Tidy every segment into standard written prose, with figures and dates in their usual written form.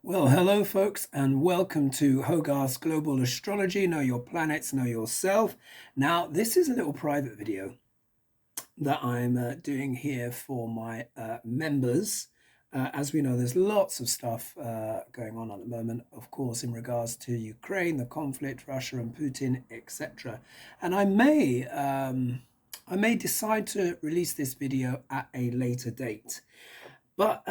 Well, hello, folks, and welcome to Hogarth's Global Astrology. Know your planets, know yourself. Now, this is a little private video that I'm doing here for my members. As we know, there's lots of stuff going on at the moment, of course, in regards to Ukraine, the conflict, Russia and Putin, etc. And I may decide to release this video at a later date. But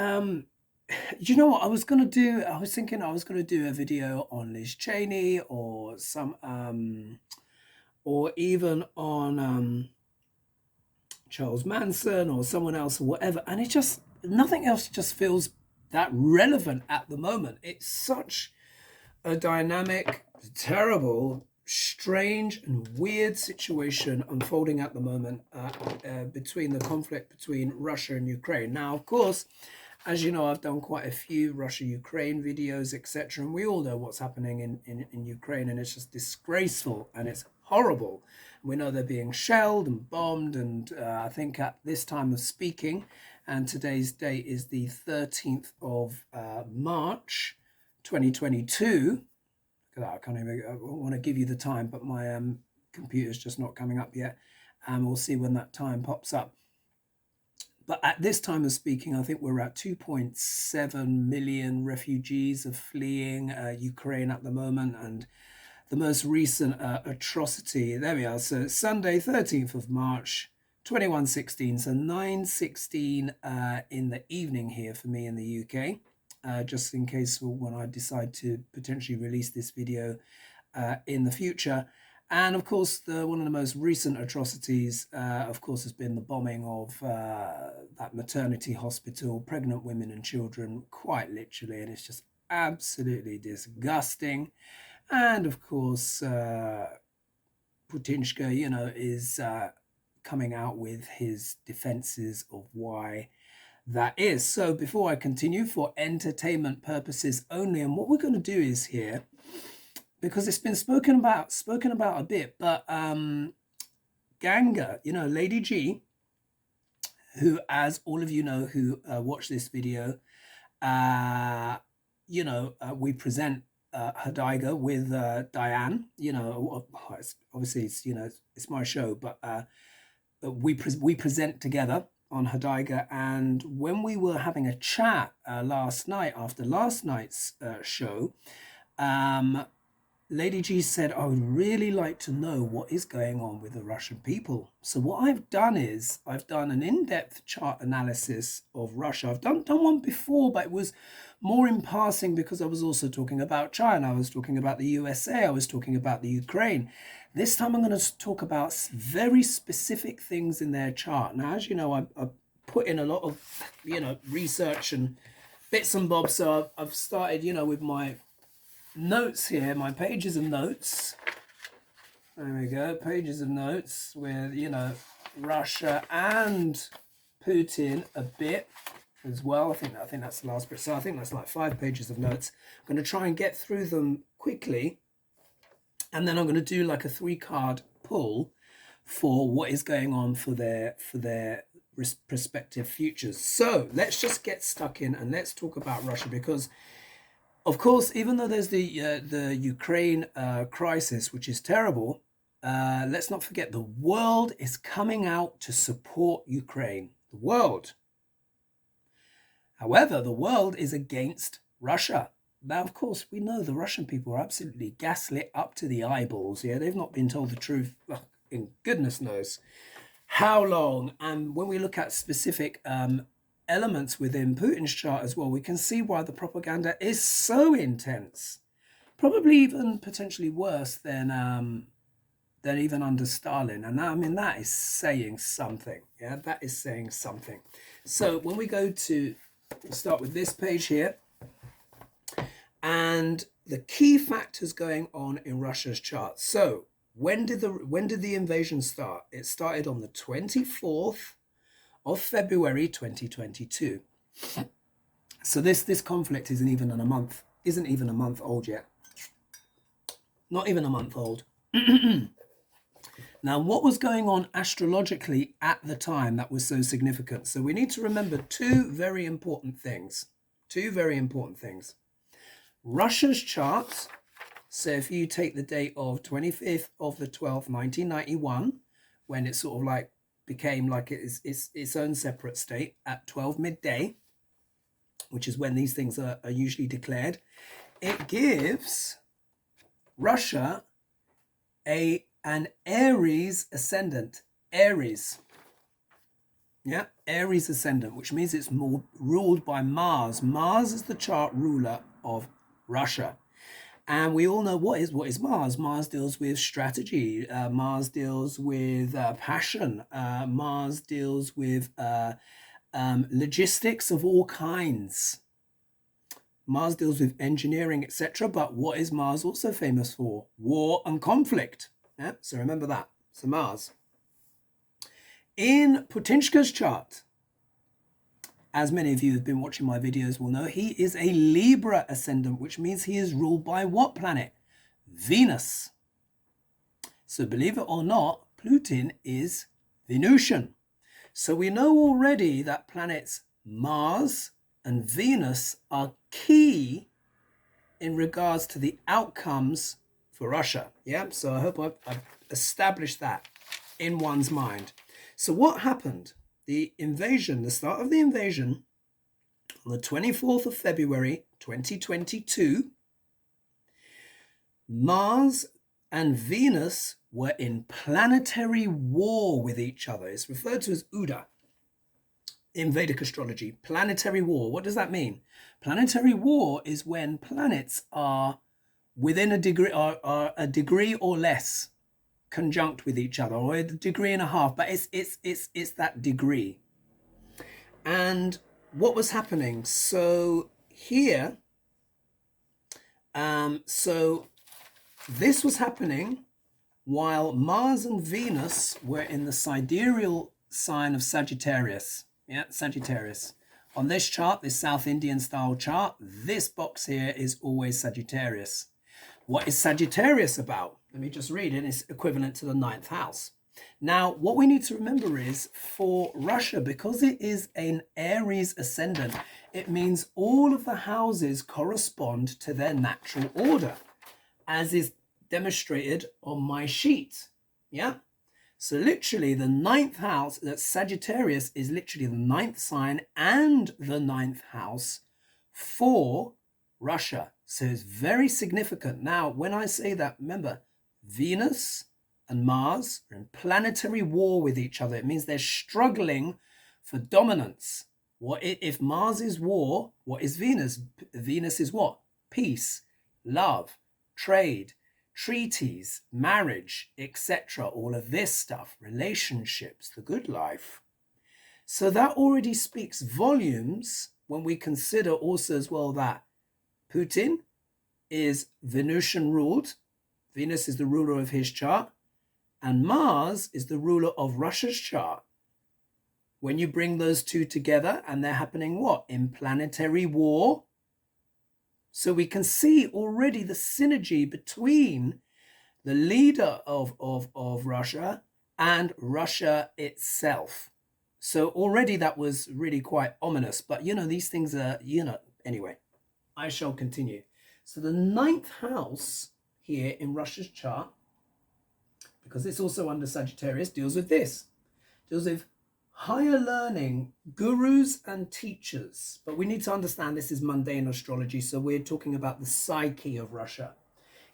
you know what I was gonna do? I was thinking I was gonna do a video on Liz Cheney or or even on Charles Manson or someone else or whatever, and it just nothing else just feels that relevant at the moment. It's such a dynamic, terrible, strange, and weird situation unfolding at the moment between the conflict between Russia and Ukraine. Now, of course, as you know, I've done quite a few Russia-Ukraine videos, etc. And we all know what's happening in Ukraine, and it's just disgraceful and it's horrible. We know they're being shelled and bombed, and I think at this time of speaking, and today's date is the 13th of March, 2022. I can't even, I want to give you the time, but my computer's just not coming up yet. And we'll see when that time pops up. But at this time of speaking, I think we're at 2.7 million refugees are fleeing Ukraine at the moment. And the most recent atrocity, there we are. So Sunday, 13th of March, 21:16. So 9:16 in the evening here for me in the UK. Just in case when I decide to potentially release this video in the future. And of course, one of the most recent atrocities, of course, has been the bombing of that maternity hospital, pregnant women and children, quite literally. And it's just absolutely disgusting. And of course, Putinska, you know, is coming out with his defenses of why that is. So before I continue, for entertainment purposes only, and what we're going to do is here, because it's been spoken about a bit, but Ganga, you know, Lady G, who, as all of you know who watch this video, we present Hadiga with Diane. You know, obviously it's, you know, it's my show, but we present together on Hadiga. And when we were having a chat last night after last night's show, Lady G said, I would really like to know what is going on with the Russian people. So what I've done is I've done an in-depth chart analysis of Russia. I've done one before, but it was more in passing because I was also talking about China. I was talking about the USA. I was talking about the Ukraine. This time I'm going to talk about very specific things in their chart. Now, as you know, I put in a lot of, you know, research and bits and bobs. So I've started, you know, with my notes here, my pages of notes. There we go, pages of notes with, you know, Russia and Putin a bit as well. I think that's the last bit. So I think that's like 5 pages of notes. I'm going to try and get through them quickly, and then I'm going to do like a 3-card pull for what is going on for their respective futures. So let's just get stuck in and let's talk about Russia, because of course, even though there's the Ukraine crisis, which is terrible, let's not forget the world is coming out to support Ukraine. The world. However, the world is against Russia. Now, of course, we know the Russian people are absolutely gaslit up to the eyeballs. Yeah, they've not been told the truth in goodness knows how long. And when we look at specific elements within Putin's chart as well, we can see why the propaganda is so intense, probably even potentially worse than even under Stalin. And I mean, that is saying something. Yeah, that is saying something. So when we go to start with this page here, and the key factors going on in Russia's chart. So when did the invasion start? It started on the 24th of February 2022. So this conflict isn't even a month old yet. Not even a month old. Now, what was going on astrologically at the time that was so significant? So we need to remember two very important things. Russia's chart, so if you take the date of 25th of the 12th, 1991, when it sort of like became like its own separate state at 12 midday, which is when these things are usually declared, it gives Russia an Aries ascendant. Aries. Yeah, Aries ascendant, which means it's more ruled by Mars. Mars is the chart ruler of Russia. And we all know what is Mars. Mars deals with strategy. Mars deals with passion. Mars deals with logistics of all kinds. Mars deals with engineering, etc. But what is Mars also famous for? War and conflict. Yeah, so remember that. So Mars. In Putinska's chart, as many of you who've been watching my videos will know, he is a Libra ascendant, which means he is ruled by what planet? Venus. So believe it or not, Putin is Venusian. So we know already that planets Mars and Venus are key in regards to the outcomes for Russia. Yeah, so I hope I've established that in one's mind. So what happened? The invasion, the start of the invasion, on the 24th of February, 2022, Mars and Venus were in planetary war with each other. It's referred to as UDA in Vedic astrology. Planetary war. What does that mean? Planetary war is when planets are within a degree, are a degree or less conjunct with each other, or a degree and a half, but it's that degree. And what was happening? So here, so this was happening while Mars and Venus were in the sidereal sign of Sagittarius. Yeah, Sagittarius. On this chart, this South Indian style chart, this box here is always Sagittarius. What is Sagittarius about? Let me just read it. It's equivalent to the 9th house. Now, what we need to remember is for Russia, because it is an Aries ascendant, it means all of the houses correspond to their natural order, as is demonstrated on my sheet. Yeah. So literally the 9th house, that Sagittarius is literally the 9th sign and the 9th house for Russia. So it's very significant. Now, when I say that, remember, Venus and Mars are in planetary war with each other. It means they're struggling for dominance. What if Mars is war? What is Venus? Venus is what? Peace, love, trade, treaties, marriage, etc. All of this stuff, relationships, the good life. So that already speaks volumes when we consider also as well that Putin is Venusian ruled. Venus is the ruler of his chart. And Mars is the ruler of Russia's chart. When you bring those two together, and they're happening what? In planetary war. So we can see already the synergy between the leader of Russia and Russia itself. So already that was really quite ominous. But, you know, these things are, you know, anyway, I shall continue. So the 9th house here in Russia's chart, because it's also under Sagittarius, deals with this. Deals with higher learning, gurus and teachers. But we need to understand this is mundane astrology, so we're talking about the psyche of Russia.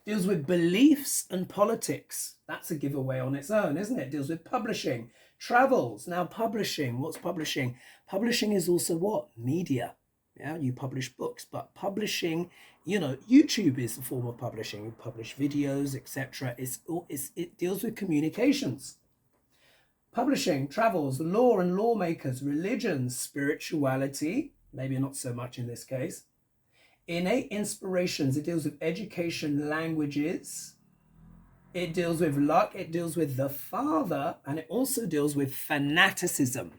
Deals with beliefs and politics. That's a giveaway on its own, isn't it? Deals with publishing, travels. Now publishing, what's publishing? Publishing is also what? Media. Yeah, you publish books, but publishing, you know, YouTube is a form of publishing. You publish videos, etc. It deals with communications. Publishing, travels, law and lawmakers, religions, spirituality, maybe not so much in this case. Innate inspirations, it deals with education, languages. It deals with luck, it deals with the father, and it also deals with fanaticism.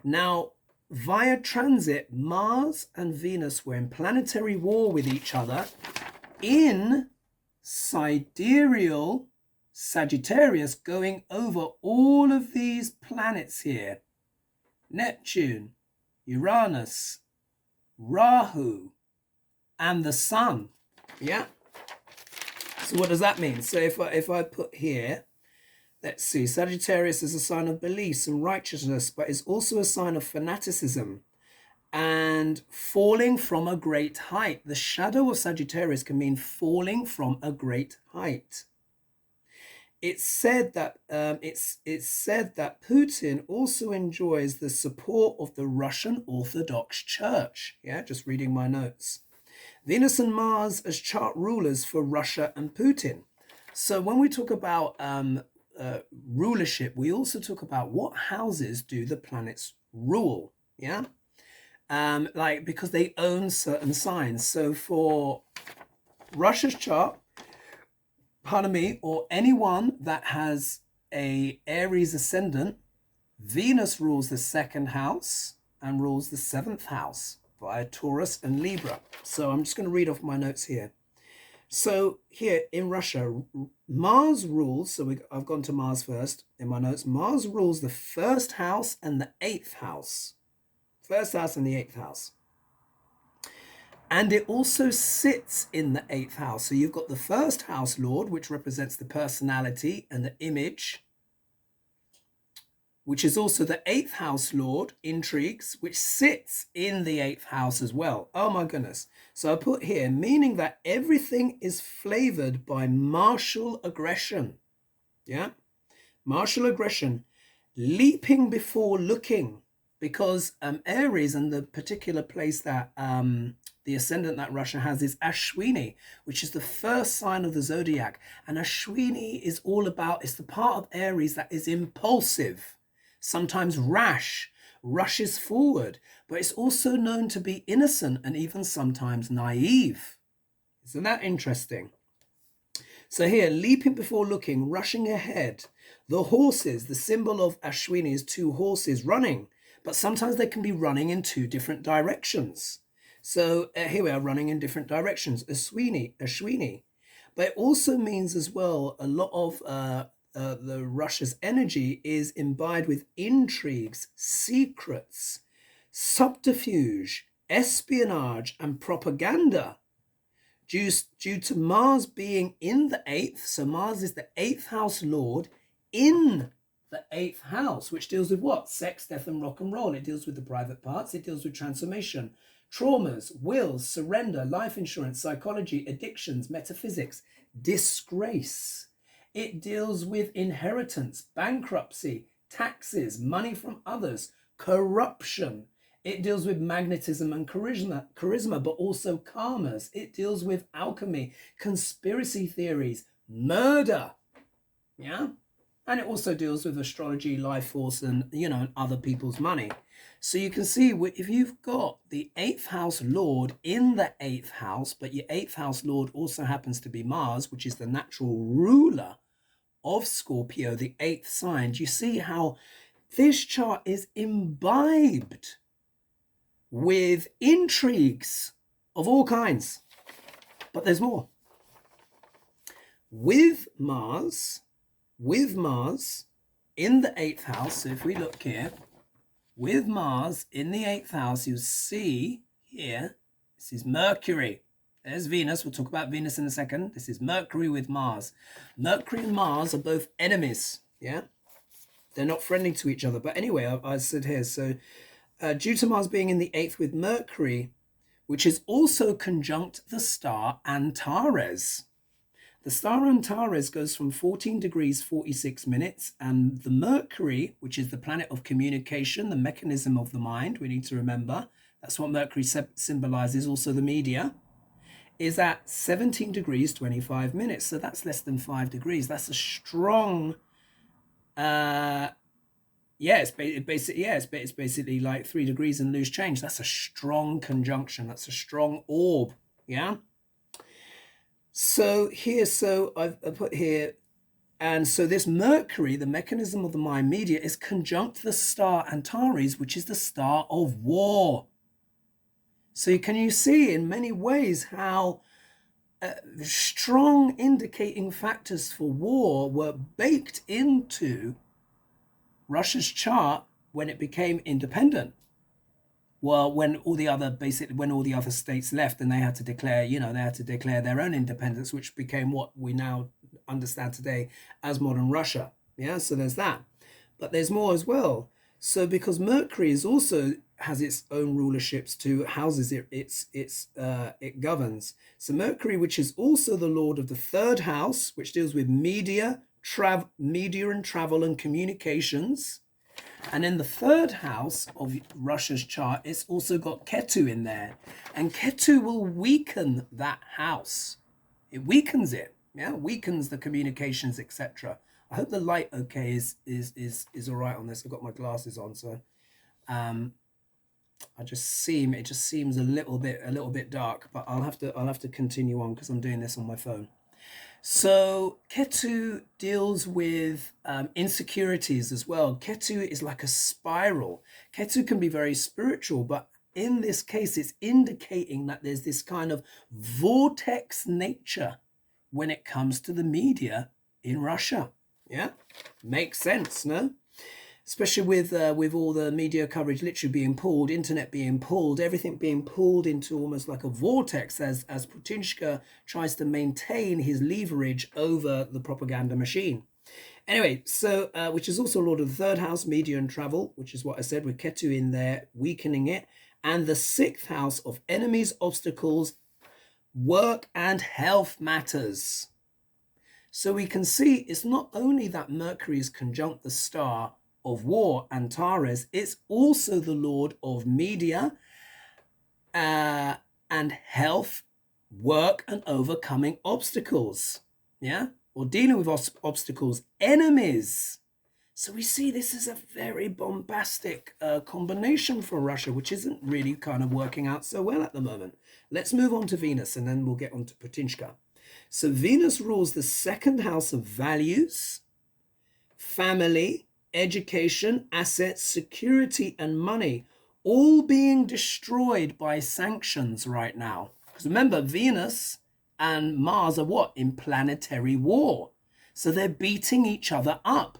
Now, via transit, Mars and Venus were in planetary war with each other in sidereal Sagittarius, going over all of these planets here. Neptune, Uranus, Rahu, and the sun. Yeah. So what does that mean? So if I put here, let's see, Sagittarius is a sign of beliefs and righteousness, but is also a sign of fanaticism and falling from a great height. The shadow of Sagittarius can mean falling from a great height. It's said that Putin also enjoys the support of the Russian Orthodox Church. Yeah, just reading my notes. Venus and Mars as chart rulers for Russia and Putin. So when we talk about rulership, we also talk about what houses do the planets rule. Yeah, like because they own certain signs. So for Russia's chart, pardon me, or anyone that has a Aries ascendant, Venus rules the second house and rules the seventh house via Taurus and Libra. So I'm just going to read off my notes here. So here in Russia, Mars rules, so I've gone to Mars first in my notes. Mars rules the first house and the eighth house. First house and the eighth house. And it also sits in the eighth house. So you've got the first house lord, which represents the personality and the image, which is also the eighth house lord, intrigues, which sits in the eighth house as well. Oh my goodness. So I put here, meaning that everything is flavored by martial aggression. Yeah. Martial aggression, leaping before looking, because Aries and the particular place that the ascendant that Russia has is Ashwini, which is the first sign of the zodiac. And Ashwini is all about, it's the part of Aries that is impulsive, sometimes rash, rushes forward, but it's also known to be innocent and even sometimes naive. Isn't that interesting? So here, leaping before looking, rushing ahead. The horses, the symbol of Ashwini is two horses running, but sometimes they can be running in two different directions. So here we are running in different directions, Ashwini. But it also means as well, a lot of the Russia's energy is imbibed with intrigues, secrets, subterfuge, espionage, and propaganda. Due to Mars being in the eighth, so Mars is the eighth house lord in the eighth house, which deals with what? Sex, death, and rock and roll. It deals with the private parts. It deals with transformation, traumas, wills, surrender, life insurance, psychology, addictions, metaphysics, disgrace. It deals with inheritance, bankruptcy, taxes, money from others, corruption. It deals with magnetism and charisma, but also karmas. It deals with alchemy, conspiracy theories, murder. Yeah. And it also deals with astrology, life force, and, and other people's money. So you can see if you've got the eighth house lord in the eighth house, but your eighth house lord also happens to be Mars, which is the natural ruler of Scorpio, the eighth sign, you see how this chart is imbibed with intrigues of all kinds. But there's more. With Mars in the eighth house, so if we look here, with Mars in the eighth house, you see here, this is Mercury. There's Venus. We'll talk about Venus in a second. This is Mercury with Mars. Mercury and Mars are both enemies. Yeah. They're not friendly to each other. But anyway, I said here, so due to Mars being in the eighth with Mercury, which is also conjunct the star Antares. The star Antares goes from 14 degrees 46 minutes, and the Mercury, which is the planet of communication, the mechanism of the mind, we need to remember, that's what Mercury symbolizes, also the media, is at 17 degrees 25 minutes. So that's less than 5 degrees. That's a strong, it's basically like 3 degrees and loose change. That's a strong conjunction. That's a strong orb. Yeah. So here, I've put here, and so this Mercury, the mechanism of the mind media, is conjunct the star Antares, which is the star of war. So can you see in many ways how strong indicating factors for war were baked into Russia's chart when it became independent? Well, when all the other states left, and they had to declare, they had to declare their own independence, which became what we now understand today as modern Russia. Yeah, so there's that. But there's more as well. So because Mercury is also has its own rulerships to houses it governs. So Mercury, which is also the lord of the third house, which deals with media and travel and communications. And in the third house of Russia's chart, it's also got Ketu in there. And Ketu will weaken that house. It weakens it, yeah, weakens the communications, etc. I hope the light okay is all right on this. I've got my glasses on, so it just seems a little bit dark, but I'll have to continue on because I'm doing this on my phone. So Ketu deals with insecurities as well. Ketu is like a spiral. Ketu can be very spiritual, but in this case, it's indicating that there's this kind of vortex nature when it comes to the media in Russia. Yeah, makes sense, no? Especially with all the media coverage literally being pulled, internet being pulled, everything being pulled into almost like a vortex as Putin tries to maintain his leverage over the propaganda machine. Anyway, so which is also Lord of the third house, media and travel, which is what I said with Ketu in there, weakening it, and the sixth house of enemies, obstacles, work and health matters. So we can see it's not only that Mercury is conjunct the star of war, Antares, it's also the lord of media and health, work and overcoming obstacles, yeah, or dealing with obstacles, enemies. So we see this is a very bombastic combination for Russia, which isn't really kind of working out so well at the moment. Let's move on to Venus, and then we'll get on to Putinska. So Venus rules the second house of values, family, education, assets, security, and money, all being destroyed by sanctions right now. Because remember, Venus and Mars are what? In planetary war. So they're beating each other up.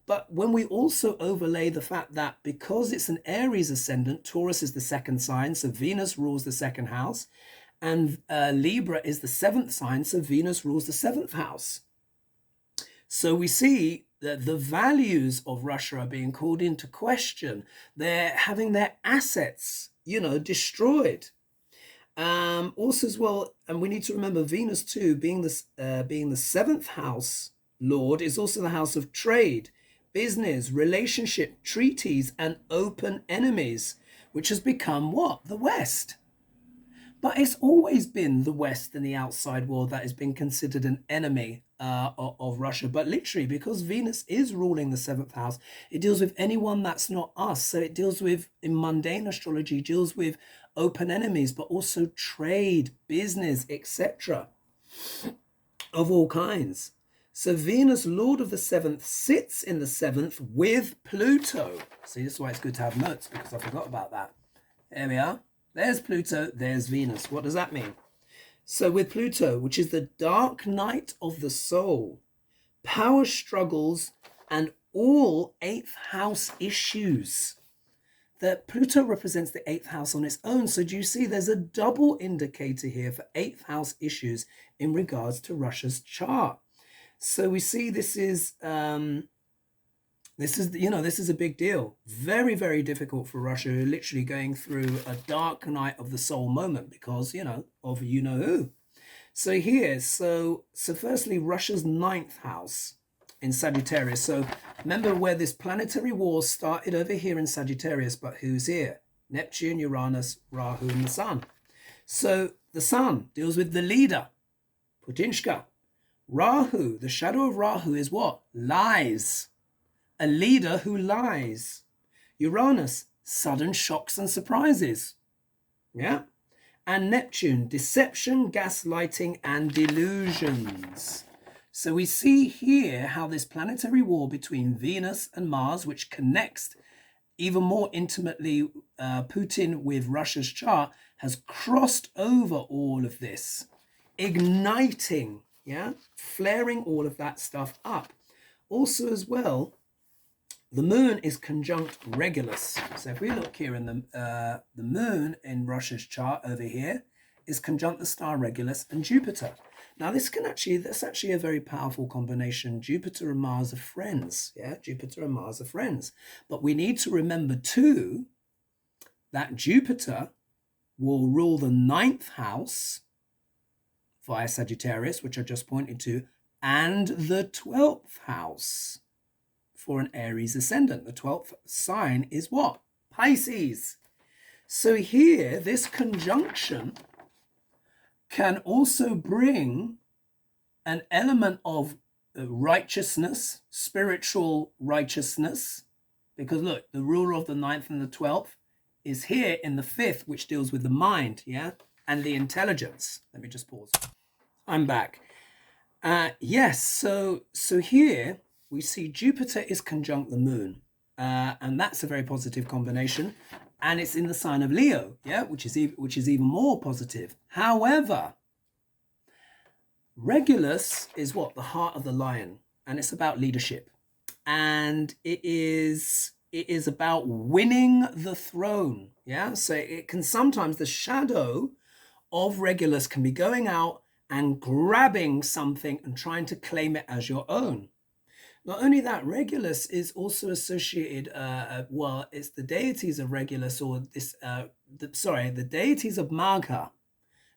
But when we also overlay the fact that because it's an Aries ascendant, Taurus is the second sign, so Venus rules the second house, and Libra is the seventh sign, so Venus rules the seventh house. So we see that the values of Russia are being called into question. They're having their assets, destroyed. Also as well, and we need to remember Venus too, being the seventh house lord, is also the house of trade, business, relationship, treaties, and open enemies, which has become what? The West. But it's always been the West and the outside world that has been considered an enemy of Russia. But literally, because Venus is ruling the seventh house, it deals with anyone that's not us. So it deals with, in mundane astrology, deals with open enemies, but also trade, business, etc. of all kinds. So Venus, Lord of the seventh, sits in the seventh with Pluto. See, this is why it's good to have notes, because I forgot about that. There we are. There's Pluto, there's Venus. What does that mean? So with Pluto, which is the dark night of the soul, power struggles, and all eighth house issues. That Pluto represents the eighth house on its own. So do you see there's a double indicator here for eighth house issues in regards to Russia's chart. So we see this is this is a big deal. Very, very difficult for Russia, literally going through a dark night of the soul moment because, of who. So here, so firstly, Russia's ninth house in Sagittarius. So remember where this planetary war started over here in Sagittarius, but who's here? Neptune, Uranus, Rahu, and the Sun. So the Sun deals with the leader, Putinska. Rahu, the shadow of Rahu is what? Lies. A leader who lies. Uranus, sudden shocks and surprises. Yeah. And Neptune, deception, gaslighting, and delusions. So we see here how this planetary war between Venus and Mars, which connects even more intimately Putin with Russia's chart, has crossed over all of this, igniting, flaring all of that stuff up. Also as well, the moon is conjunct Regulus. So if we look here in the moon in Russia's chart over here is conjunct the star Regulus and Jupiter. Now that's actually a very powerful combination. Jupiter and Mars are friends. Yeah, Jupiter and Mars are friends. But we need to remember too that Jupiter will rule the 9th house via Sagittarius, which I just pointed to, and the 12th house for an Aries ascendant. The 12th sign is what? Pisces. So here, this conjunction can also bring an element of righteousness, spiritual righteousness, because look, the ruler of the 9th and the 12th is here in the 5th, which deals with the mind, yeah, and the intelligence. Let me just pause. I'm back. Yes, so here we see Jupiter is conjunct the moon, and that's a very positive combination, and it's in the sign of Leo, yeah, which is even more positive. However, Regulus is what? The heart of the lion, and it's about leadership, and it is about winning the throne, yeah. So it can sometimes, the shadow of Regulus can be going out and grabbing something and trying to claim it as your own. Not only that, Regulus is also associated, well, it's the deities of Regulus, or the deities of Magha,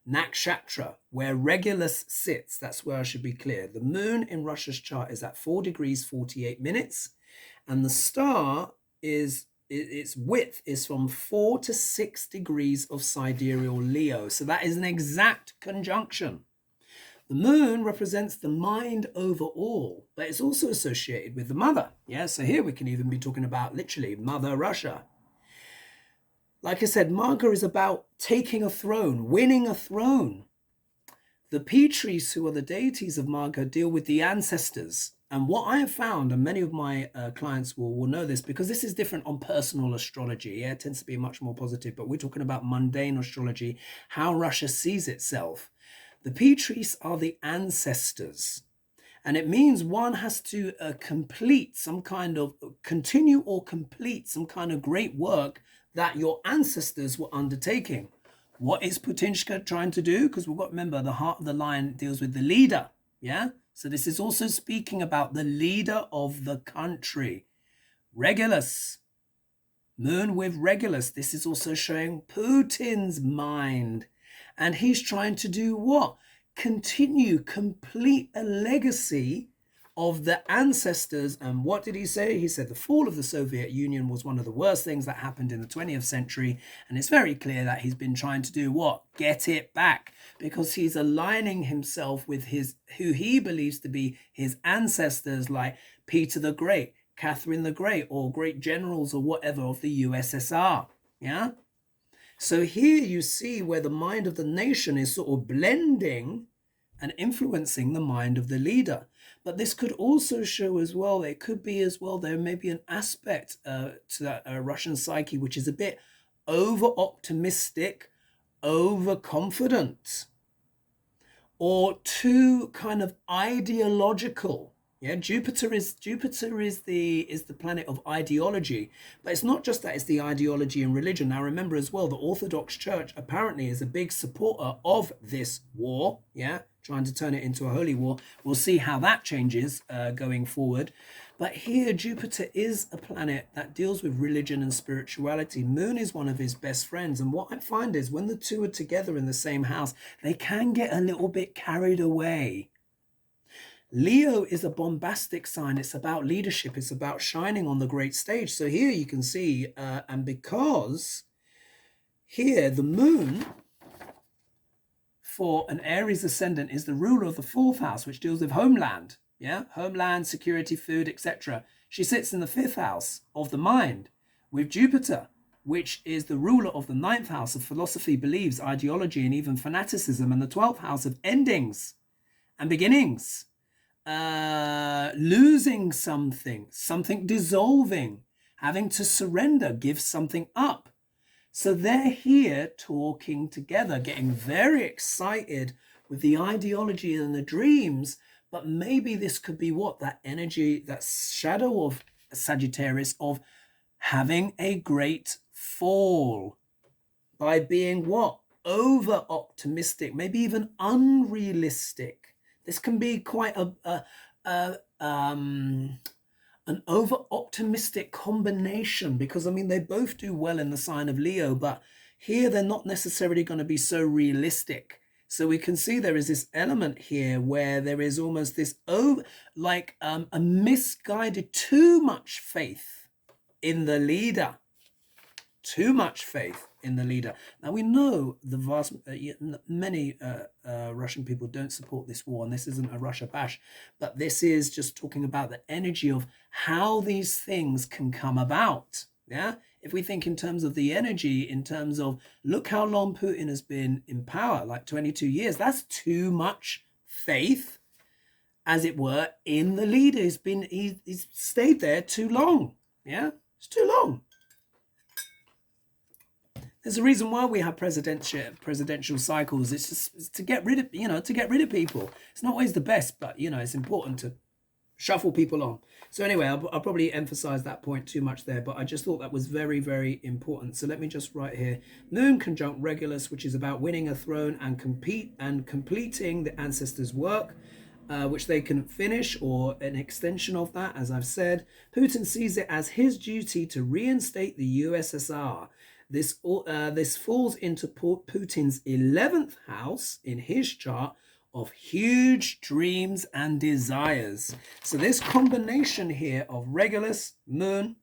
Nakshatra, where Regulus sits. That's where I should be clear. The moon in Russia's chart is at 4 degrees 48 minutes, and the star is, its width is from 4 to 6 degrees of sidereal Leo. So that is an exact conjunction. The moon represents the mind over all, but it's also associated with the mother. Yeah, so here we can even be talking about literally Mother Russia. Like I said, Magha is about taking a throne, winning a throne. The Petries, who are the deities of Magha, deal with the ancestors. And what I have found, and many of my clients will know this, because this is different on personal astrology. Yeah, it tends to be much more positive, but we're talking about mundane astrology, how Russia sees itself. The Petries are the ancestors, and it means one has to continue or complete some kind of great work that your ancestors were undertaking. What is Putin trying to do? Because we've got to remember, the heart of the lion deals with the leader, yeah? So this is also speaking about the leader of the country. Regulus, moon with Regulus. This is also showing Putin's mind. And he's trying to do what? Complete a legacy of the ancestors. And what did he say? He said the fall of the Soviet Union was one of the worst things that happened in the 20th century. And it's very clear that he's been trying to do what? Get it back. Because he's aligning himself with who he believes to be his ancestors, like Peter the Great, Catherine the Great, or great generals or whatever of the USSR. Yeah? So here you see where the mind of the nation is sort of blending and influencing the mind of the leader. But this could also show as well, there may be an aspect to that Russian psyche, which is a bit over-optimistic, overconfident, or too kind of ideological. Yeah, Jupiter is the planet of ideology, but it's not just that, it's the ideology in religion. Now remember as well, the Orthodox Church apparently is a big supporter of this war, yeah, trying to turn it into a holy war. We'll see how that changes going forward. But here Jupiter is a planet that deals with religion and spirituality. Moon is one of his best friends, and what I find is when the two are together in the same house, they can get a little bit carried away. Leo is a bombastic sign. It's about leadership. It's about shining on the great stage. So here you can see, and because here the moon for an Aries ascendant is the ruler of the 4th house, which deals with homeland. Yeah, homeland, security, food, etc. She sits in the 5th house of the mind with Jupiter, which is the ruler of the 9th house of philosophy, beliefs, ideology, and even fanaticism, and the 12th house of endings and beginnings. Losing something dissolving, having to surrender, give something up. So they're here talking together, getting very excited with the ideology and the dreams, but maybe this could be what? That energy, that shadow of Sagittarius, of having a great fall by being what? Over optimistic, maybe even unrealistic. This can be quite an over optimistic combination, because I mean they both do well in the sign of Leo, but here they're not necessarily going to be so realistic. So we can see there is this element here where there is almost this a misguided, too much faith in the leader. Too much faith in the leader. Now we know many Russian people don't support this war, and this isn't a Russia bash, but this is just talking about the energy of how these things can come about. Yeah, if we think in terms of the energy, in terms of look how long Putin has been in power, like 22 years, that's too much faith, as it were, in the leader. He's stayed there too long. Yeah, it's too long. There's a reason why we have presidential cycles. It's to get rid of, people. It's not always the best, but it's important to shuffle people on. So anyway, I'll probably emphasize that point too much there, but I just thought that was very, very important. So let me just write here: Moon conjunct Regulus, which is about winning a throne and completing the ancestors' work, which they can finish, or an extension of that, as I've said. Putin sees it as his duty to reinstate the USSR. This falls into Putin's 11th house in his chart of huge dreams and desires. So this combination here of Regulus, Moon,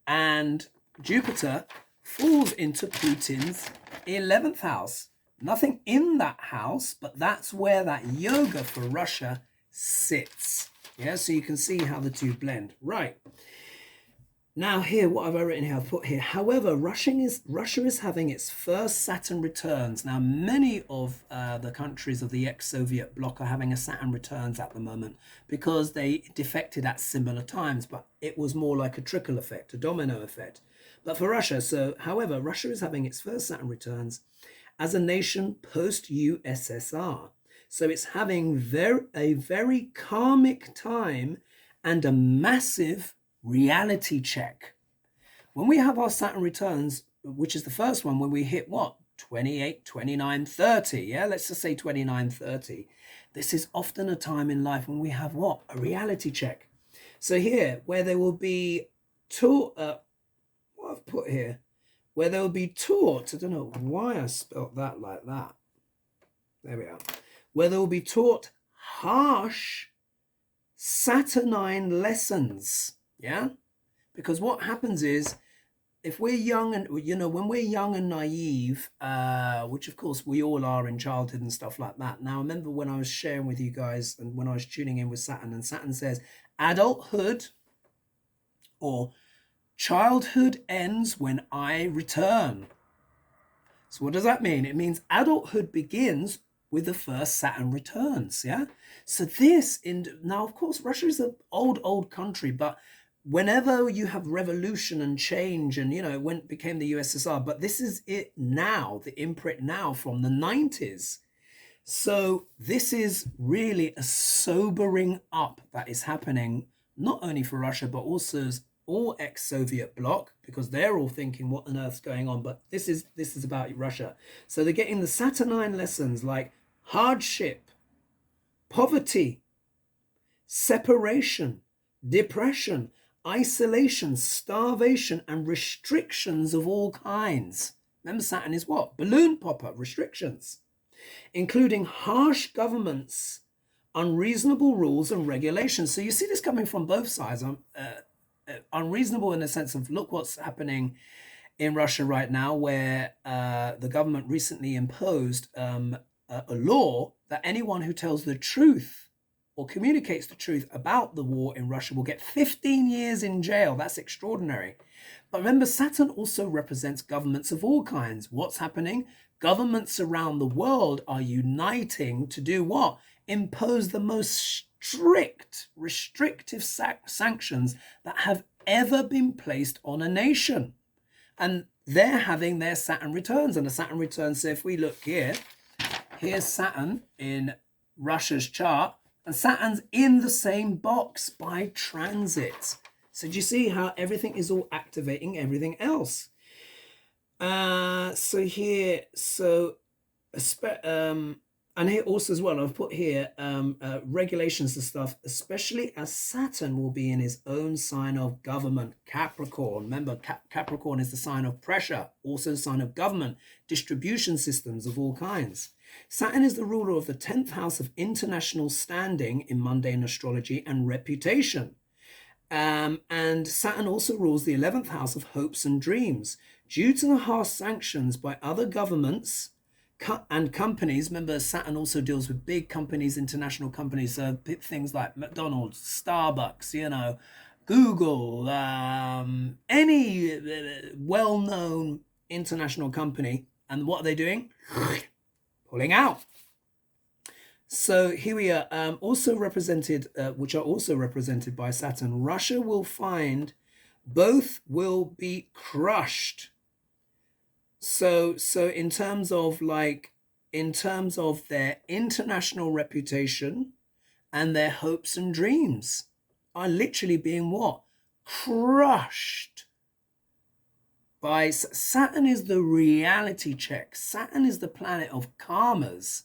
and Jupiter falls into Putin's 11th house. Nothing in that house, but that's where that yoga for Russia sits. Yeah, so you can see how the two blend. Right. Now here, what have I written here? I've put here, however, Russia is having its first Saturn returns. Now, many of the countries of the ex-Soviet bloc are having a Saturn returns at the moment because they defected at similar times, but it was more like a trickle effect, a domino effect. But for Russia, however, Russia is having its first Saturn returns as a nation post-USSR. So it's having a very karmic time and a massive reality check. When we have our Saturn returns, which is the first one, when we hit what? 28, 29, 30. Yeah, let's just say 29, 30. This is often a time in life when we have what? A reality check. So here, where there will be what I've put here, where there will be taught, I don't know why I spelt that like that. There we are. Where there will be taught harsh Saturnine lessons. Yeah, because what happens is, if we're young and, when we're young and naive, which of course we all are in childhood and stuff like that. Now, I remember when I was sharing with you guys and when I was tuning in with Saturn, and Saturn says adulthood or childhood ends when I return. So what does that mean? It means adulthood begins with the first Saturn returns. Yeah. So now, of course, Russia is an old country, but whenever you have revolution and change and, when it became the USSR, but this is it now, the imprint now from the 90s. So this is really a sobering up that is happening, not only for Russia, but also all ex-Soviet bloc, because they're all thinking, what on earth's going on? But this is about Russia. So they're getting the Saturnine lessons like hardship, poverty, separation, depression, isolation, starvation, and restrictions of all kinds. Remember, Saturn is what? Balloon popper, restrictions, including harsh governments, unreasonable rules and regulations. So you see this coming from both sides. Unreasonable in the sense of, look what's happening in Russia right now, where the government recently imposed a law that anyone who tells the truth or communicates the truth about the war in Russia will get 15 years in jail. That's extraordinary. But remember, Saturn also represents governments of all kinds. What's happening? Governments around the world are uniting to do what? Impose the most strict, restrictive sanctions that have ever been placed on a nation. And they're having their Saturn returns. And the Saturn returns, so if we look here, here's Saturn in Russia's chart. And Saturn's in the same box by transit. So do you see how everything is all activating everything else? So here, so and here also as well, I've put here regulations and stuff, especially as Saturn will be in his own sign of government, Capricorn. Remember, Capricorn is the sign of pressure, also the sign of government, distribution systems of all kinds. Saturn is the ruler of the 10th house of international standing in mundane astrology and reputation. And Saturn also rules the 11th house of hopes and dreams. Due to the harsh sanctions by other governments and companies, remember Saturn also deals with big companies, international companies, so things like McDonald's, Starbucks, you know, Google, any well-known international company. And what are they doing? Pulling out. So here we are, also represented, which are also represented by Saturn. Russia will find both will be crushed. So in terms of their international reputation and their hopes and dreams are literally being what? Crushed. By Saturn is the reality check. Saturn is the planet of karmas.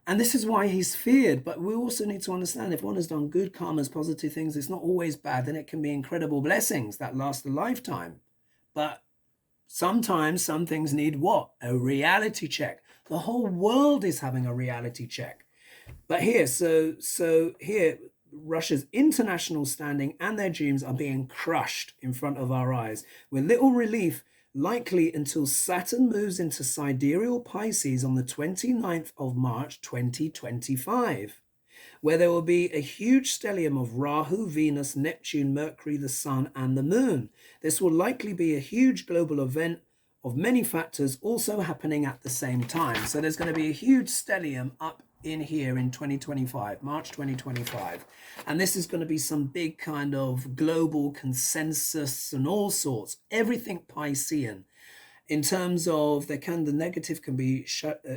And this is why he's feared. But we also need to understand if one has done good karmas, positive things, it's not always bad. Then it can be incredible blessings that last a lifetime. But sometimes some things need what? A reality check. The whole world is having a reality check. But here, so here, Russia's international standing and their dreams are being crushed in front of our eyes with little relief, likely until Saturn moves into sidereal Pisces on the 29th of March 2025, where there will be a huge stellium of Rahu, Venus, Neptune, Mercury, the Sun, and the Moon. This will likely be a huge global event of many factors also happening at the same time. So there's going to be a huge stellium up in here in 2025, March 2025. And this is going to be some big kind of global consensus and all sorts, everything Piscean. In terms of the negative can be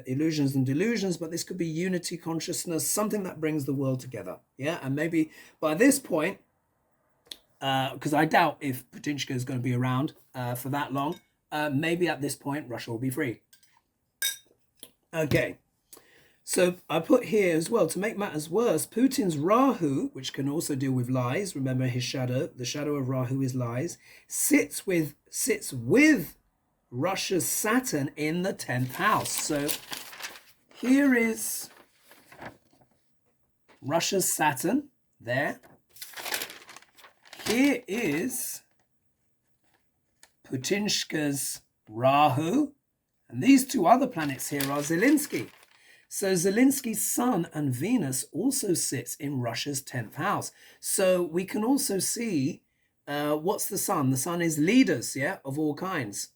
illusions and delusions, but this could be unity consciousness, something that brings the world together. Yeah, and maybe by this point, because I doubt if Putinska is going to be around for that long, maybe at this point Russia will be free. Okay, so I put here as well, to make matters worse, Putin's Rahu, which can also deal with lies, remember his shadow, the shadow of Rahu is lies, sits with Russia's Saturn in the 10th house. So here is Russia's Saturn there. Here is Putinska's Rahu. And these two other planets here are Zelensky. So Zelensky's Sun and Venus also sits in Russia's 10th house. So we can also see, what's the Sun? The Sun is leaders, yeah, of all kinds.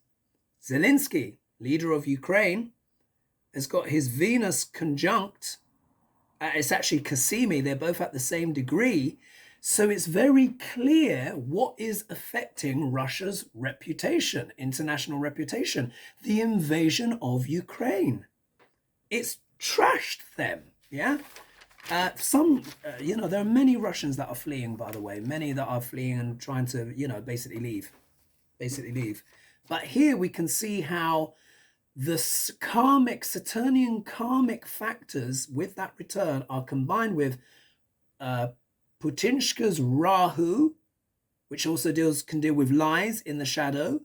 Zelensky, leader of Ukraine, has got his Venus conjunct. It's actually Cassimi. They're both at the same degree. So it's very clear what is affecting Russia's reputation, international reputation, the invasion of Ukraine. It's trashed them, yeah? There are many Russians that are fleeing, by the way, many that are fleeing and trying to, basically leave. But here we can see how the Saturnian karmic factors with that return are combined with Putinska's Rahu, which also can deal with lies in the shadow,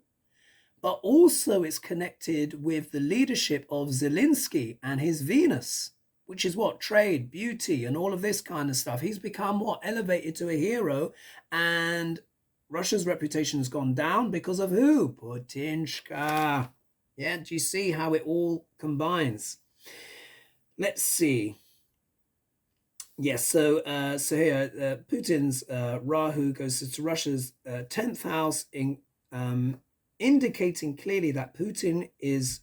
but also it's connected with the leadership of Zelensky and his Venus, which is what? Trade, beauty, and all of this kind of stuff. He's become what? Elevated to a hero, and Russia's reputation has gone down because of who? Putinska. Yeah, do you see how it all combines? Let's see. Yes, so here, Putin's Rahu goes to Russia's 10th house, indicating clearly that Putin is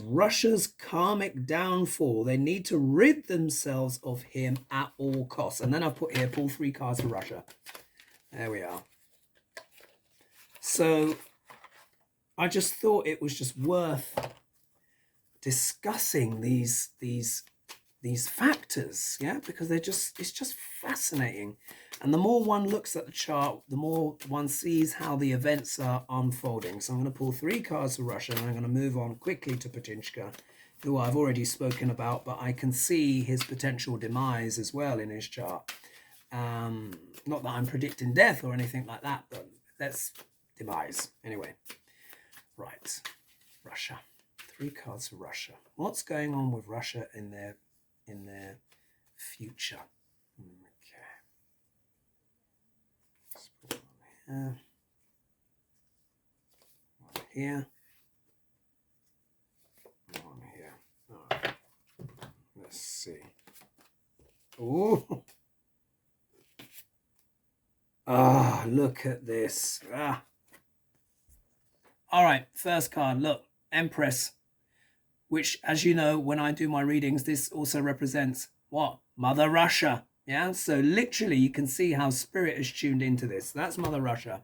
Russia's karmic downfall. They need to rid themselves of him at all costs. And then I've put here, pull 3 cards for Russia. There we are. So I just thought it was just worth discussing these these factors, yeah, because it's just fascinating. And the more one looks at the chart, the more one sees how the events are unfolding. So I'm going to pull 3 cards for Russia, and I'm going to move on quickly to Putinska, who I've already spoken about, but I can see his potential demise as well in his chart. Not that I'm predicting death or anything like that, but that's demise. Anyway, right, Russia. 3 cards for Russia. What's going on with Russia in their future? Okay. Let's put one here. One here. All right. Let's see. Oh. Ah, look at this. Ah. All right, first card. Look, Empress, which, as you know, when I do my readings, this also represents what? Mother Russia. Yeah, so literally you can see how Spirit is tuned into this. That's Mother Russia.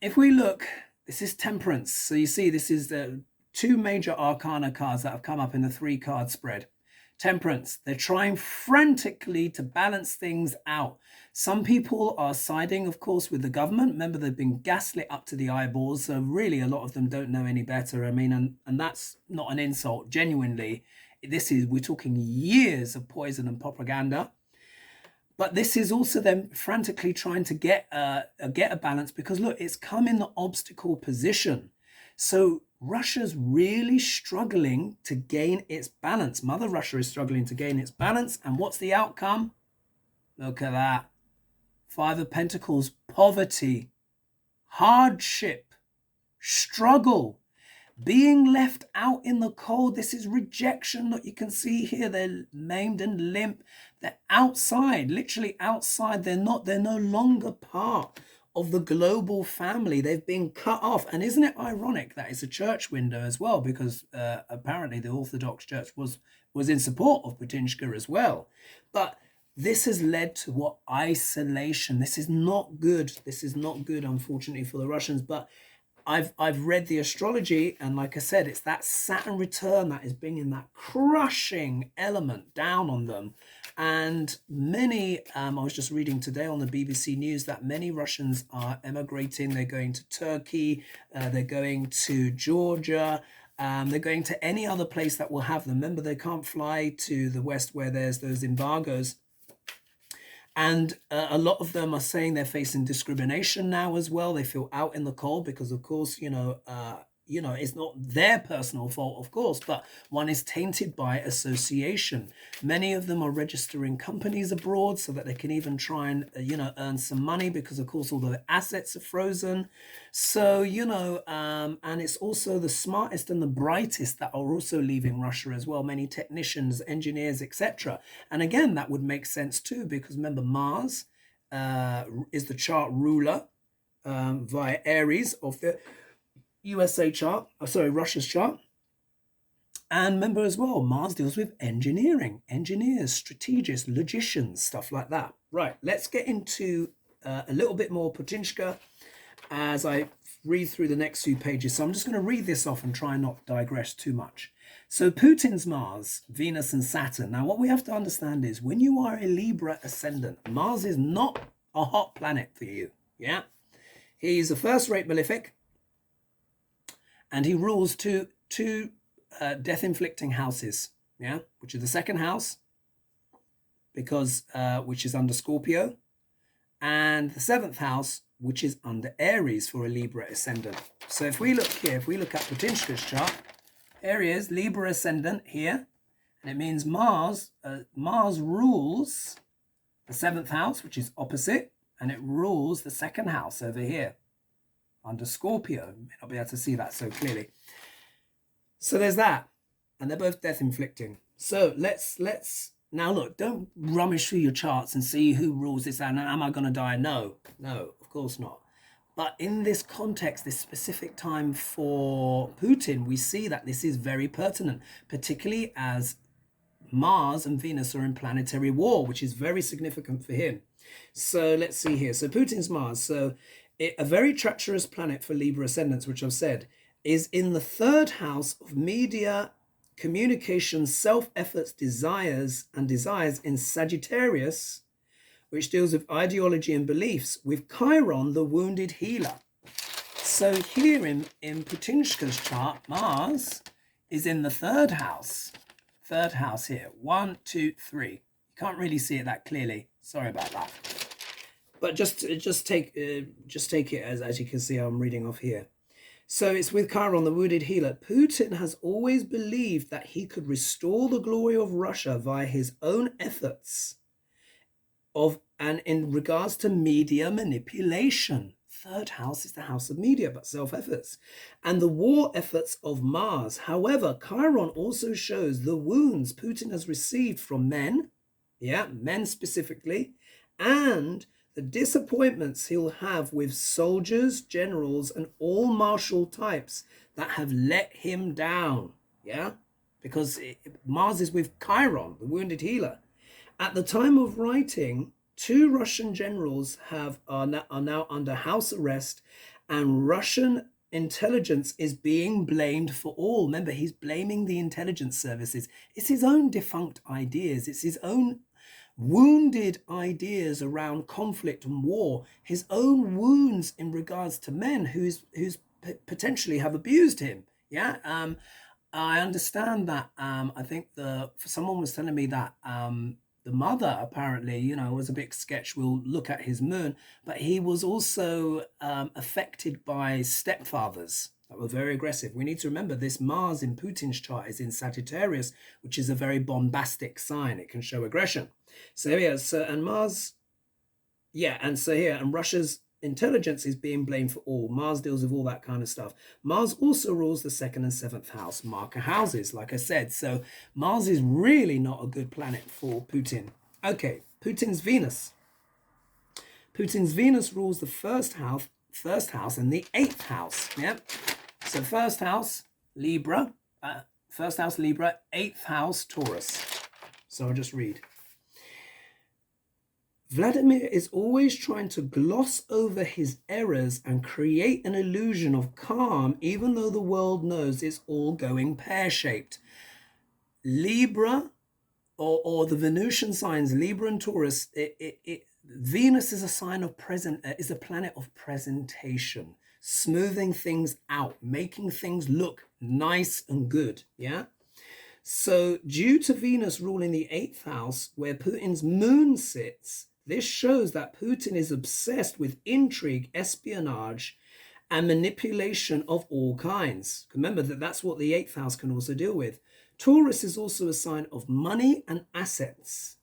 If we look, this is Temperance. So you see this is the 2 major arcana cards that have come up in the 3-card spread. Temperance, they're trying frantically to balance things out. Some people are siding, of course, with the government. Remember, they've been gaslit up to the eyeballs, so really a lot of them don't know any better. I mean, and that's not an insult. Genuinely, we're talking years of poison and propaganda. But this is also them frantically trying to get a balance, because look, it's come in the obstacle position. So Russia's really struggling to gain its balance. Mother Russia is struggling to gain its balance. And what's the outcome? Look at that. 5 of Pentacles, poverty, hardship, struggle, being left out in the cold. This is rejection. Look, you can see here they're maimed and limp. They're outside, literally outside. They're no longer part of the global family. They've been cut off. And isn't it ironic that it's a church window as well, because apparently the Orthodox Church was in support of Putinska as well. But this has led to what? Isolation. This is not good. This is not good, unfortunately, for the Russians. But I've read the astrology, and like I said, it's that Saturn return that is bringing that crushing element down on them. And many, I was just reading today on the BBC News that many Russians are emigrating. They're going to Turkey, they're going to Georgia, they're going to any other place that will have them. Remember, they can't fly to the West where there's those embargoes. And a lot of them are saying they're facing discrimination now as well. They feel out in the cold because, of course, it's not their personal fault, of course, but one is tainted by association. Many of them are registering companies abroad so that they can even try and, earn some money, because, of course, all the assets are frozen. So, and it's also the smartest and the brightest that are also leaving Russia as well. Many technicians, engineers, etc. And again, that would make sense too, because remember, Mars is the chart ruler via Aries of the Russia's chart. And remember as well, Mars deals with engineering, engineers, strategists, logicians, stuff like that. Right, let's get into a little bit more Putinska as I read through the next few pages. So I'm just going to read this off and try and not digress too much. So Putin's Mars, Venus and Saturn. Now what we have to understand is when you are a Libra ascendant, Mars is not a hot planet for you. Yeah, he's a first-rate malefic. And he rules two death-inflicting houses, yeah, which is the 2nd house, because which is under Scorpio, and the 7th house, which is under Aries for a Libra ascendant. So if we look here, if we look at Putinska's chart, there he is, Libra ascendant here, and it means Mars rules the 7th house, which is opposite, and it rules the 2nd house over here under Scorpio. You may not be able to see that so clearly. So there's that. And they're both death-inflicting. So let's now look, don't rummage through your charts and see who rules this and am I going to die? No, of course not. But in this context, this specific time for Putin, we see that this is very pertinent, particularly as Mars and Venus are in planetary war, which is very significant for him. So let's see here. So Putin's Mars. So a very treacherous planet for Libra ascendants, which I've said, is in the 3rd house of media communication, self-efforts, desires in Sagittarius, which deals with ideology and beliefs, with Chiron, the wounded healer. So here in Putin's chart, Mars is in the third house. Third house here. 1, 2, 3. You can't really see it that clearly. Sorry about that. But just take it as you can see, I'm reading off here. So it's with Chiron, the wounded healer. Putin has always believed that he could restore the glory of Russia via his own efforts and in regards to media manipulation. Third house is the house of media, but self-efforts. And the war efforts of Mars. However, Chiron also shows the wounds Putin has received from men, men specifically, and the disappointments he'll have with soldiers, generals, and all martial types that have let him down, because Mars is with Chiron, the wounded healer. At the time of writing, 2 Russian generals are now under house arrest, and Russian intelligence is being blamed for all. Remember, he's blaming the intelligence services. It's his own defunct ideas. It's his own wounded ideas around conflict and war, his own wounds in regards to men who's potentially have abused him. I understand that. I think someone was telling me that the mother apparently, was a big sketch. We'll look at his moon, but he was also affected by stepfathers that were very aggressive. We need to remember this Mars in Putin's chart is in Sagittarius, which is a very bombastic sign. It can show aggression. So here, and Mars, and Russia's intelligence is being blamed for all. Mars deals with all that kind of stuff. Mars also rules the 2nd and 7th house marker houses, like I said. So Mars is really not a good planet for Putin. Okay, Putin's Venus. Putin's Venus rules the first house and the 8th house. So first house, Libra. 8th house, Taurus. So I'll just read. Vladimir is always trying to gloss over his errors and create an illusion of calm, even though the world knows it's all going pear-shaped. Libra, or the Venusian signs, Libra and Taurus, Venus is a sign of is a planet of presentation, smoothing things out, making things look nice and good, So due to Venus ruling the 8th house, where Putin's moon sits, this shows that Putin is obsessed with intrigue, espionage, and manipulation of all kinds. Remember that's what the 8th house can also deal with. Taurus is also a sign of money and assets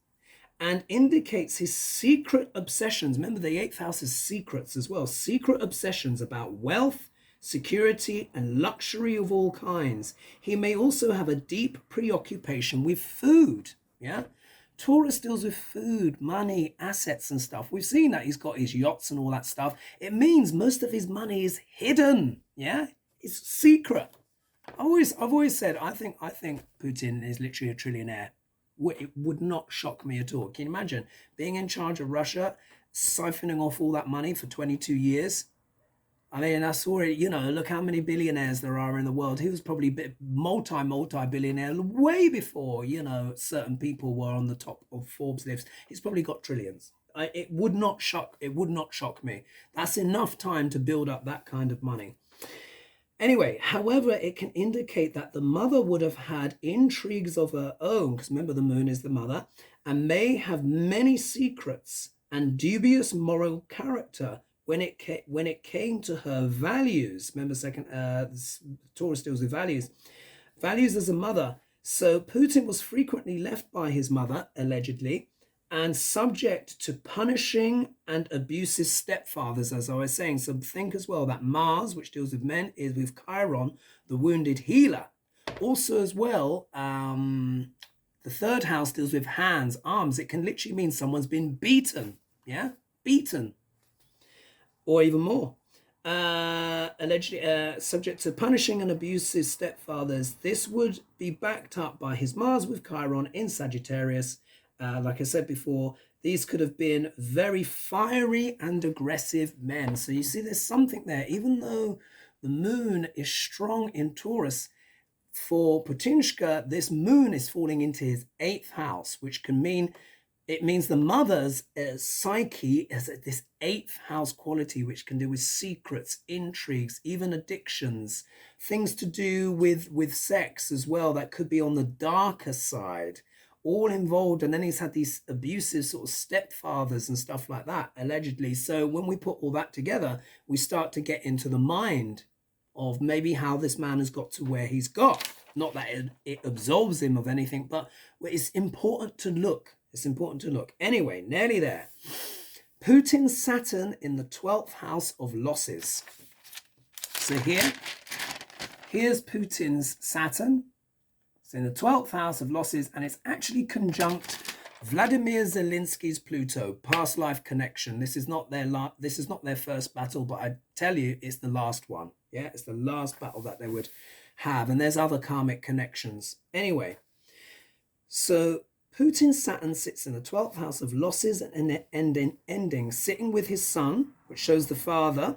and indicates his secret obsessions. Remember, the 8th house is secrets as well. Secret obsessions about wealth, security, and luxury of all kinds. He may also have a deep preoccupation with food, Taurus deals with food, money, assets and stuff. We've seen that he's got his yachts and all that stuff. It means most of his money is hidden. It's secret. I've always said I think Putin is literally a trillionaire. It would not shock me at all. Can you imagine being in charge of Russia, siphoning off all that money for 22 years? I mean, I saw it, look how many billionaires there are in the world. He was probably multi-billionaire way before, certain people were on the top of Forbes lists. He's probably got trillions. It would not shock me. That's enough time to build up that kind of money. Anyway, however, it can indicate that the mother would have had intrigues of her own, because remember the moon is the mother, and may have many secrets and dubious moral character when it came to her values. Remember, Taurus deals with values as a mother. So Putin was frequently left by his mother, allegedly, and subject to punishing and abusive stepfathers, as I was saying. So think as well that Mars, which deals with men, is with Chiron, the wounded healer. Also as well, the third house deals with hands, arms. It can literally mean someone's been beaten, beaten. Or even more, allegedly subject to punishing and abusive stepfathers. This would be backed up by his Mars with Chiron in Sagittarius. Like I said before, these could have been very fiery and aggressive men. So you see there's something there. Even though the moon is strong in Taurus, for Putinshka, this moon is falling into his 8th house, which can mean, it means the mother's psyche has this 8th house quality, which can do with secrets, intrigues, even addictions, things to do with sex as well. That could be on the darker side, all involved. And then he's had these abusive sort of stepfathers and stuff like that, allegedly. So when we put all that together, we start to get into the mind of maybe how this man has got to where he's got. Not that it absolves him of anything, but it's important to look. It's important to look. Anyway, nearly there. Putin Saturn in the 12th house of losses. So here's Putin's Saturn. It's in the 12th house of losses, and it's actually conjunct Vladimir Zelensky's Pluto, past life connection. This is not their first battle, but I tell you, it's the last one. Yeah, it's the last battle that they would have, and there's other karmic connections. Anyway, so Putin Saturn sits in the 12th house of losses and ending, sitting with his sun, which shows the father,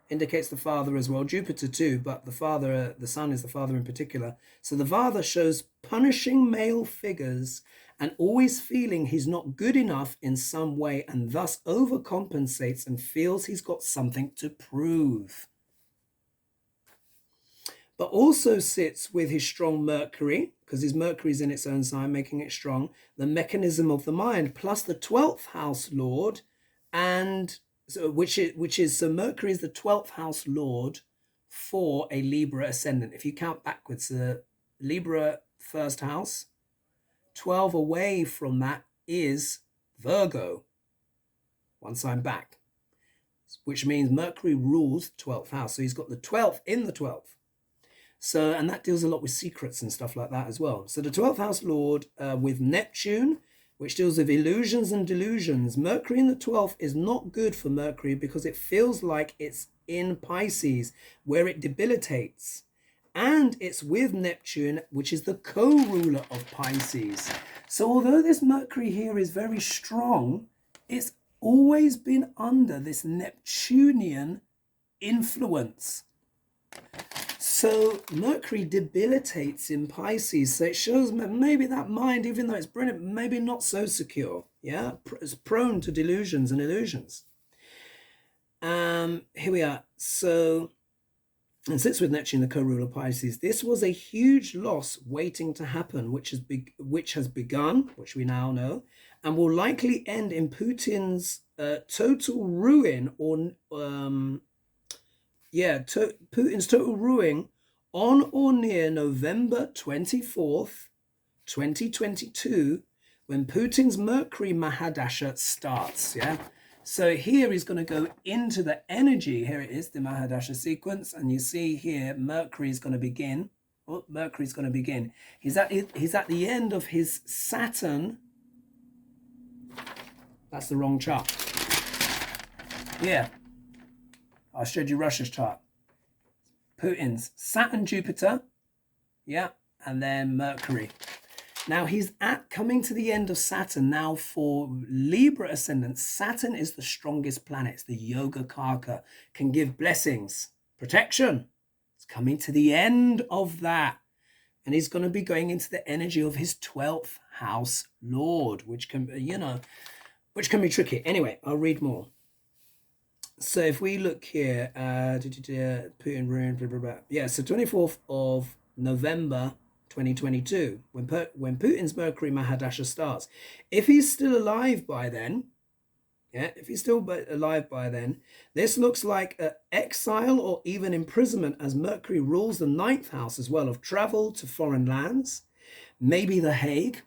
indicates the father as well, Jupiter too, but the father, the sun is the father in particular. So the father shows punishing male figures and always feeling he's not good enough in some way, and thus overcompensates and feels he's got something to prove. But also sits with his strong Mercury, because his Mercury is in its own sign, making it strong, the mechanism of the mind, plus the 12th house lord, and so which is so Mercury is the 12th house lord for a Libra ascendant. If you count backwards, the Libra first house, 12 away from that is Virgo, one sign back, which means Mercury rules 12th house. So he's got the 12th in the 12th. So, and that deals a lot with secrets and stuff like that as well. So the 12th house lord with Neptune, which deals with illusions and delusions. Mercury in the 12th is not good for Mercury because it feels like it's in Pisces, where it debilitates. And it's with Neptune, which is the co-ruler of Pisces. So although this Mercury here is very strong, it's always been under this Neptunian influence. So Mercury debilitates in Pisces. So it shows maybe that mind, even though it's brilliant, maybe not so secure. Yeah, it's prone to delusions and illusions. Here we are. So, and sits with Neptune, the co-ruler of Pisces. This was a huge loss waiting to happen, which has begun, which we now know, and will likely end in Putin's total ruin, or Putin's total ruin on or near November 24th, 2022, when Putin's Mercury Mahadasha starts. Yeah. So here he's going to go into the energy. Here it is, the Mahadasha sequence. And you see here, Mercury is going to begin. Oh, Mercury's going to begin. He's at the end of his Saturn. That's the wrong chart. Yeah. I showed you Russia's chart. Putin's Saturn, Jupiter, yeah, and then Mercury. Now he's coming to the end of Saturn now for Libra ascendant. Saturn is the strongest planet. It's the Yoga Karka, can give blessings, protection. It's coming to the end of that. And he's going to be going into the energy of his 12th house Lord, which can, which can be tricky. Anyway, I'll read more. So if we look here, Putin ruined, blah, blah, blah. Yeah, so 24th of November 2022, when Putin's Mercury Mahadasha starts. If he's still alive by then, this looks like exile or even imprisonment, as Mercury rules the 9th house as well, of travel to foreign lands, maybe The Hague,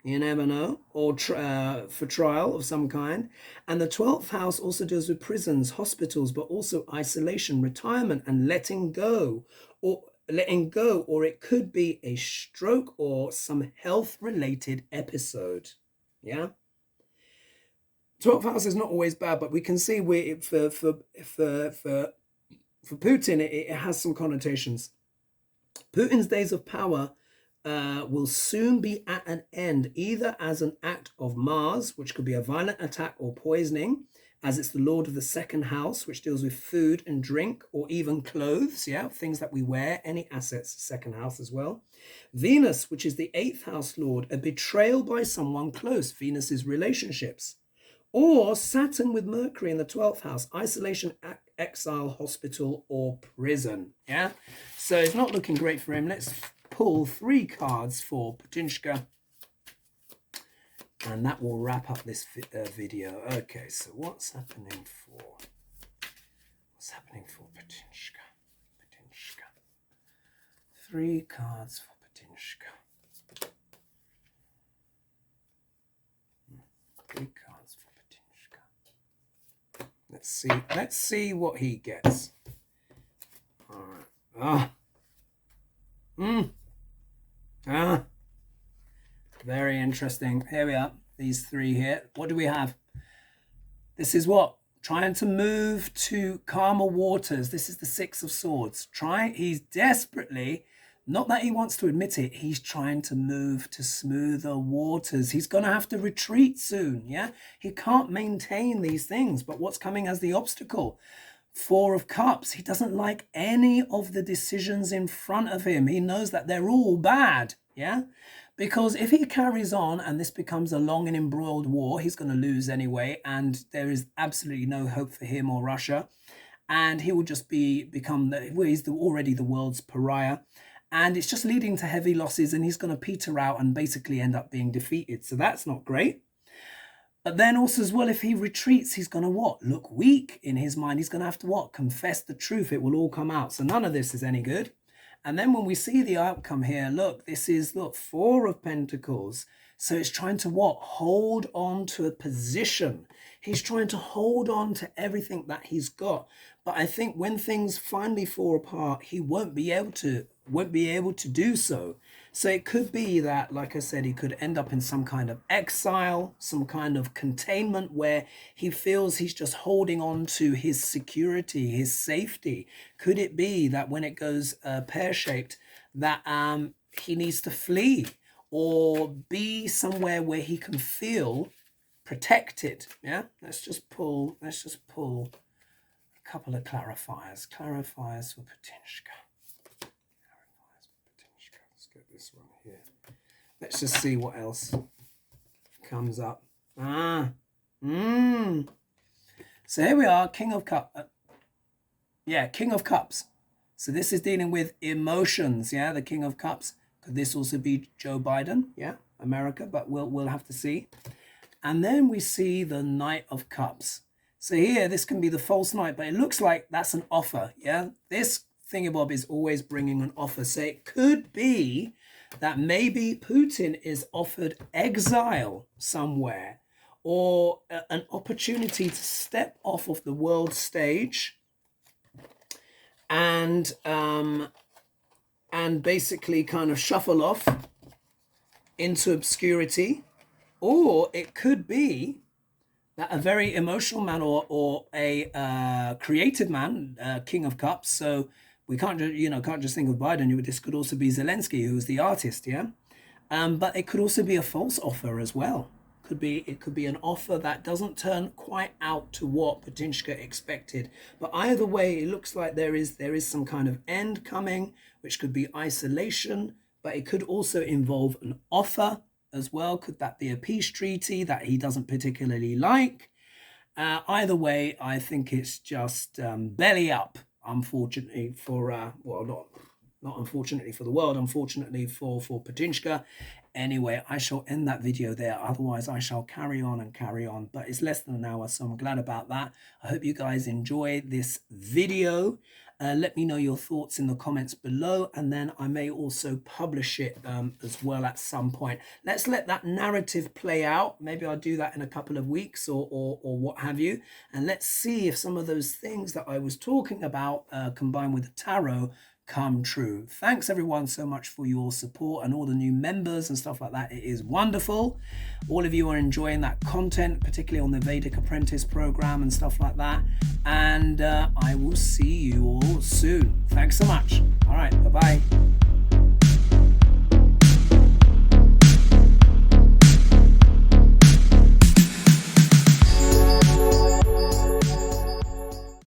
you never know, or for trial of some kind. And the 12th house also deals with prisons, hospitals, but also isolation, retirement, and letting go, or it could be a stroke or some health-related episode. Yeah. 12th house is not always bad, but we can see where for Putin it has some connotations. Putin's days of power will soon be at an end, either as an act of Mars, which could be a violent attack or poisoning, as it's the lord of the second house, which deals with food and drink, or even clothes, yeah, things that we wear, any assets, second house as well. Venus, which is the 8th house lord, a betrayal by someone close, Venus's relationships. Or Saturn with Mercury in the 12th house, isolation, exile, hospital, or prison, yeah? So it's not looking great for him. Let's pull 3 cards for Putinska. And that will wrap up this video. Okay, so what's happening for Putinska? 3 cards for Putinska. 3 cards for Putinska. Let's see what he gets. All right. Very interesting. Here we are. These 3 here. What do we have? This is what? Trying to move to calmer waters. This is the 6 of Swords. He's desperately, not that he wants to admit it, he's trying to move to smoother waters. He's going to have to retreat soon, yeah? He can't maintain these things, but what's coming as the obstacle? 4 of Cups. He doesn't like any of the decisions in front of him. He knows that they're all bad, yeah? Because if he carries on and this becomes a long and embroiled war, he's going to lose anyway, and there is absolutely no hope for him or Russia. And he will just he's already the world's pariah. And it's just leading to heavy losses, and he's going to peter out and basically end up being defeated. So that's not great. But then also as well, if he retreats, he's going to what? Look weak in his mind. He's going to have to what? Confess the truth. It will all come out. So none of this is any good. And then when we see the outcome here, look, this is, 4 of Pentacles. So it's trying to what? Hold on to a position. He's trying to hold on to everything that he's got. But I think when things finally fall apart, he won't be able to do so. So it could be that, like I said, he could end up in some kind of exile, some kind of containment where he feels he's just holding on to his security, his safety. Could it be that when it goes pear-shaped, that he needs to flee or be somewhere where he can feel protected? Yeah, let's just pull a couple of clarifiers for Putinska. Let's get this one here. Let's just see what else comes up. So here we are, King of Cups. King of Cups. So this is dealing with emotions, yeah, the King of Cups. Could this also be Joe Biden? Yeah, America, but we'll have to see. And then we see the Knight of Cups. So here, this can be the false knight, but it looks like that's an offer, yeah? This thingybob is always bringing an offer. So it could be that maybe Putin is offered exile somewhere, or an opportunity to step off of the world stage and basically kind of shuffle off into obscurity. Or it could be that a very emotional man or a creative man, King of Cups. So we can't just think of Biden. This could also be Zelensky, who's the artist, yeah. But it could also be a false offer as well. It could be an offer that doesn't turn quite out to what Putinska expected. But either way, it looks like there is some kind of end coming, which could be isolation, but it could also involve an offer as well. Could that be a peace treaty that he doesn't particularly like? Either way, I think it's just belly up, unfortunately for not unfortunately for the world, unfortunately for Putinska. Anyway, I shall end that video there. Otherwise, I shall carry on. But it's less than an hour, so I'm glad about that. I hope you guys enjoy this video. Let me know your thoughts in the comments below, and then I may also publish it as well at some point. Let's let that narrative play out. Maybe I'll do that in a couple of weeks or what have you. And let's see if some of those things that I was talking about combined with the tarot come true. Thanks everyone so much for your support and all the new members and stuff like that. It is wonderful. All of you are enjoying that content, particularly on the Vedic Apprentice program and stuff like that. And I will see you all soon. Thanks so much. All right, bye-bye.